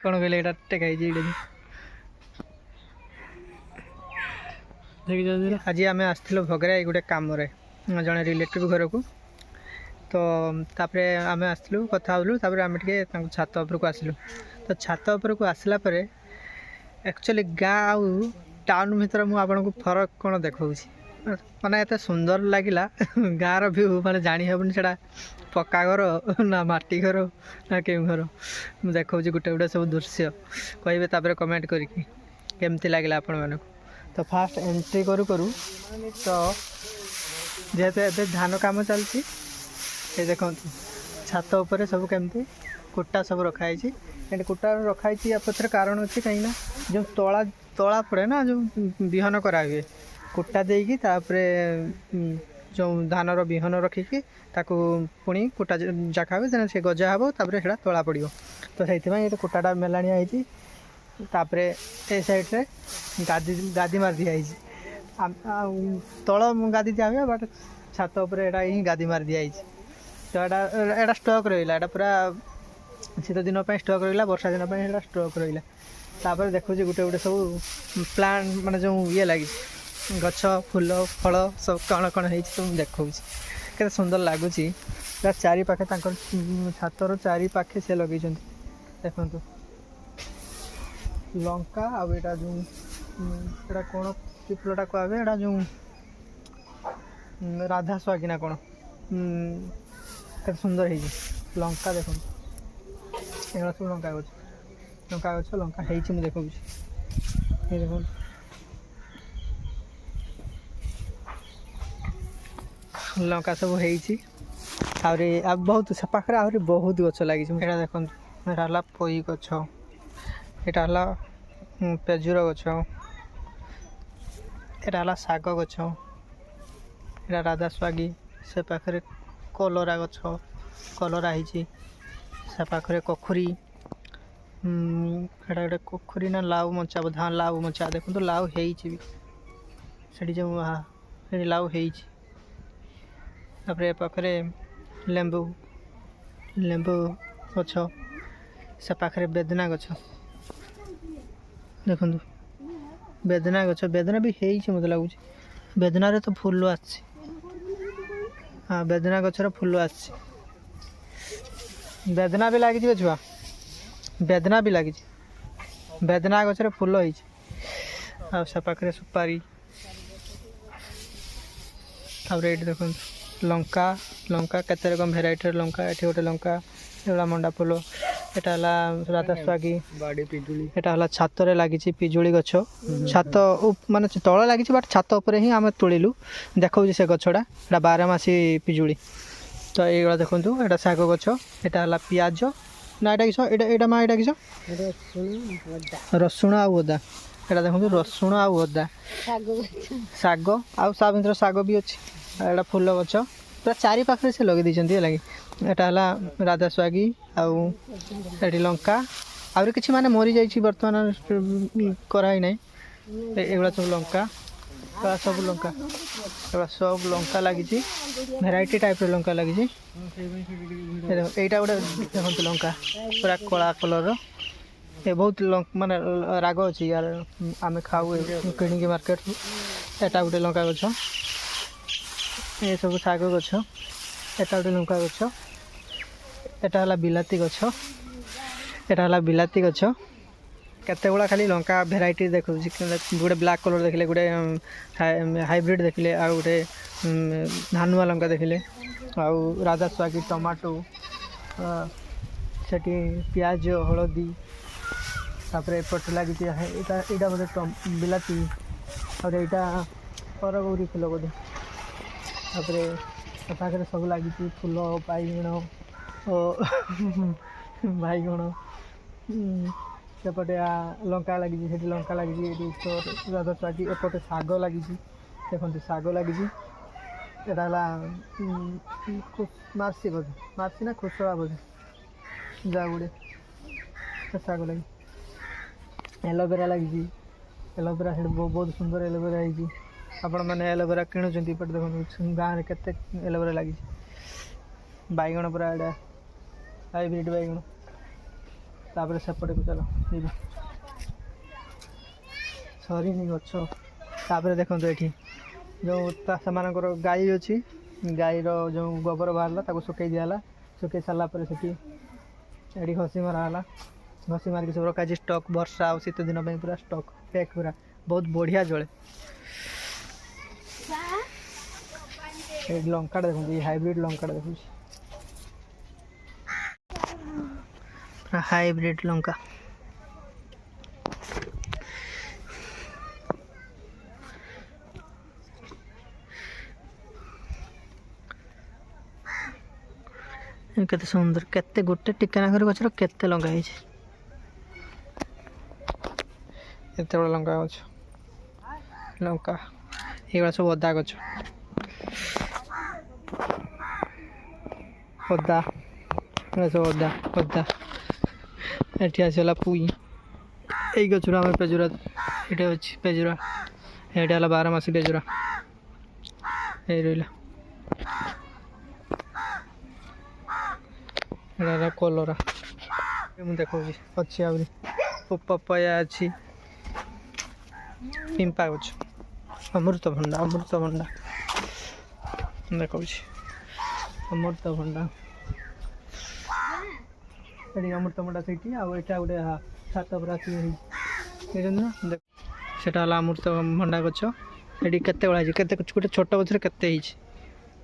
कौन कहले एटा टेकाई आज आम आसलु भगराई गोटे कम जड़े रिलेटिव घर को तो तापरे आम आसलु कथा हलु आम छात उपरक आसलु तो छात उपरक आसला एक्चुअली गाँ आउ टाउन भर मुझे फरक कौन देखा माने एत सुंदर लगिला गाँव व्यू माने जानी हेबनी सेटा पक्का घर ना माटी घर ना केउ घर मुझे देखा गोटे गोटे सब दृश्य कहे तापर कमेंट करके केमती लगिला आपण मानक तो फास्ट एंट्री करू करू तो जेहेतु ए धान काम चलती देखो छात उपर सब केमती कुटा सब रखाई कुटा रखाई या पत्र कारण अच्छे कहीं जो तला तला पड़े ना जो बिहन करा हुए कुटा देकी जो धानर बिहन रखिकी ताकू पुणी कुटा जाका हुए से गजा हे तापर से तला पड़ो तो से कुटाटा मेलाणिया होती तापरे ए साइड रे गादी गादी मार दिखाई तल गादी दिया हुए बट छात उपर ही गादी मार दिखाई तो एटा स्टक रहा पूरा शीत दिन स्टक रहा वर्षा दिन स्टक रहा तापर देखो गोटे गोटे सब प्लांट माने जो ये लगी गछ फूल फल सब कण कण हो देखा के सुंदर लगुच चारि पाखे छातर चारि पाखे से लगे देखु लंका आटा जो कौन कि फूलटा कहे एटा जो राधा स्वागी ना कौन के सुंदर है लंका देखो एगुला सब लंका गछ लंका है देखा देखो लंका सब है बहुत से पाखे आहरी बहुत गछ लगी देखो यहाँ पई गछ यहाँ पेजुर गछ यहाँ शाग गछ यहाँ राधा स्वागी से पाखे कलरा गछ कलरा है से पाखे कखुरी गोटे कखुरी ना लाउ मचा बोध हाँ लाउ मचा देखो तो लाउ है जो लाउ है पाखे लेंबू लेंबू गछ से पाखे बेदना गछ देखु बेदना गछ बेदना भी है मत लगुच बेदनार तो फूल आसी हाँ बेदना गचर फूल आसी बेदना भी लगी छुआ बेदना भी लगी बेदना गचर फूल हो पाखे सुपारी देखो लंका लंका केते रकम भेराइटर लंका ये गोटे लंका एगुला मंडा फूल एटा राधा स्वागी बाड़ी पिजुली एटा छात लगी पिजुली गछ छात माने तल लगी बट छात उपर ही आम तोड़िलु देखा से गछटा एटा 12 मासी पिजुली तो ये देखो एटा शाग गछ एटा पियाज ना एटा किस एटा माँ एटा किस रसुण आ अदा एटा देखो रसुण आ अदा शाग आ भर शाग भी अच्छे एटा फूल गछ पूरा चारि पाखे से लगे देते लगे एटा राधा स्वागी आठी लंका आहरी कि माने मरी जा बर्तमान कराई ना एगुला सब लंका सब लंका एगुला सब लंका लगी भेराइटी टाइप लंका लगी यहाँ गोटे देखते लंका पूरा कला कलर ये बहुत माने राग अच्छी यार आम खाऊ किणी मार्केट एटा गोटे लंका गछ ये सब शाग गछ एटा गोटे लंका गछ एटा बिलाती गछ एटा बिलाती गछ केते गुड़ा खाली लंका भेराइटी देखो गोटे ब्लैक कलर देखले गोटे हाइब्रिड देखले आ गोटे धानुआ लंका देखले आउ राधा स्वागी टमाटो सेठी प्याज हलदी तापर एपट लगी यहाँ बोधे बिलाती और यहाँ परगौरी फूल बोधे तापर पाखे सब लगी फूल बाइगण बाइगण सेपटे लंका लगी लंका लगी राधा स्वागी एपटे शाग लगी देखो शाग लगी एटा मार्सी बोधे मार्सी ना खुसड़ा बोधे जा गुड़े शाग लगी एलोवेरा लगी एलोवेरा से बहुत सुंदर एलोवेरा है आपण मैंने एलोवेरा किणुंट बट देखो गाँव में केते एलोवेरा लगी बैगण पूरा एटा हाइब्रिड बैगण तापर सेपटे को चलो सरीनी गछ तापर देखो ये जो सेमानकर गाई अच्छी गाईर जो गोबर बाहर सुखई दिगला सुखई सारापर से घसी मराला घसी मारिक सब रखा स्टक वर्षा आ शीत दिन पूरा स्टक पैक पूरा बहुत बढ़िया जले लंका देखो हाइब्रिड लंका देखो हाइब्रिड लंका केते सुंदर केते गोटे टिकानागर गचर केते लंका एत बड़ा लंका गच लंका ये सब अदा गच अदा सब अदा अदा ये आसला पुई यही गचर आम पेजुरा ये अच्छी पेजुरा ये 12 मासी पेजुरा ये रहा एटा कलरा मुझे देखा अच्छी आहरी पपाया अच्छी पिंपा गछ अमृतभंडा अमृतभंडा देखा अमृतभंडा ये अमृतभंडा से गोटे छात पर सेटा अमृतभंडा गछ ये केते बड़ा केते गोटे छोट गचर केते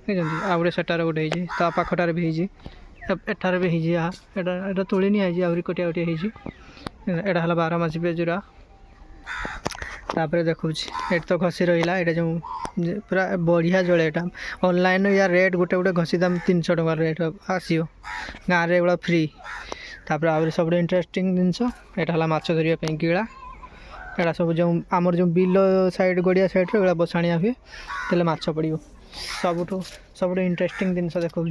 आ गोटे सेटार गोटे ता पाखटार भी एठार भी है तोली नहीं आई आहरी कटिया कटिया एटा है 12 मासी पेजुरा तापर देखो ये तो घसी रहा ये जो पूरा बढ़िया जले यहाँ ऑनलाइन या रेट गोटे गोटे घसी दाम 300 टका रेट आसो गाँव में फ्री तापर आहरी सब इंटरेस्टिंग जिनस यहाँ है माछ धरने गिला यहाँ सब जो आमर जो बिल साइड गड़िया साइड रे बसाणिया हुए तेल माछ पड़ो सब इंटरेस्टिंग जिनस देखा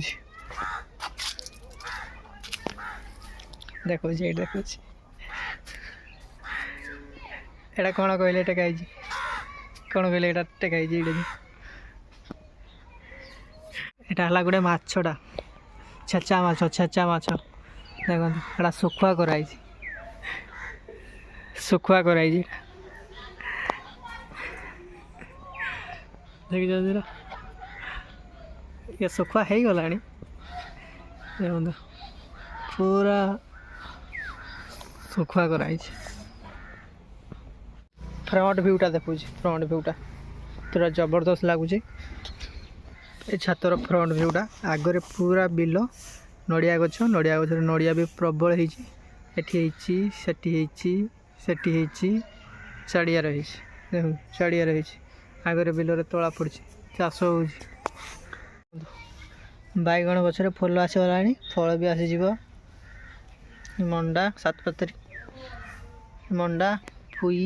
देखो देखो एटा कौन कहले टेकाई कौन कहले एटा टेकाई एटा हला गोटे माछटा छेचा माछ देखो एटा सुखुआ कराई सुखुआ कराई देख ये सुखुआ है गला देखो पूरा सुखुआ कराई फ्रंट व्यूटा देखुच फ्रंट व्यूटा पूरा जबरदस्त लगुच छातर फ्रंट व्यूटा आगे पूरा बिल नड़िया गछ नड़िया भी प्रबल चाड़िया रही चाड़िया रही आगे बिल तला पड़ी चाष हो बैगण गचर फल आसगला फल भी आसीज मंडा 7 पतरी मंडा पुई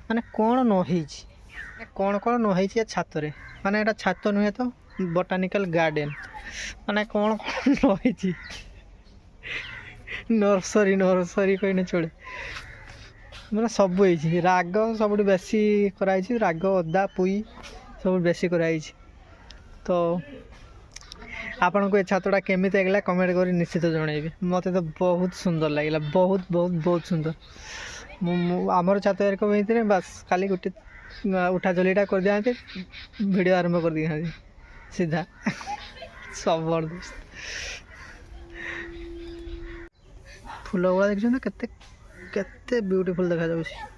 माने कौन कौन नही छात माने एटा छात नुहे तो बोटानिकल गार्डन माने कौन नही नर्सरी कहने चले मतलब सब राग सब बेसी कराई राग अदा पुई सब बेसी कराई तो आपन को छातटा केमी लगला कमेंट कर निश्चित जनइबे मत तो बहुत सुंदर लगे बहुत बहुत बहुत सुंदर आमर छात होते बस खाली गोटे उठा चलीटा कर दिखाते वीडियो आरंभ कर दिखाते सीधा जबरदस्त फूल गुड़ा देखते केते ब्यूटीफुल देखा जाउछि।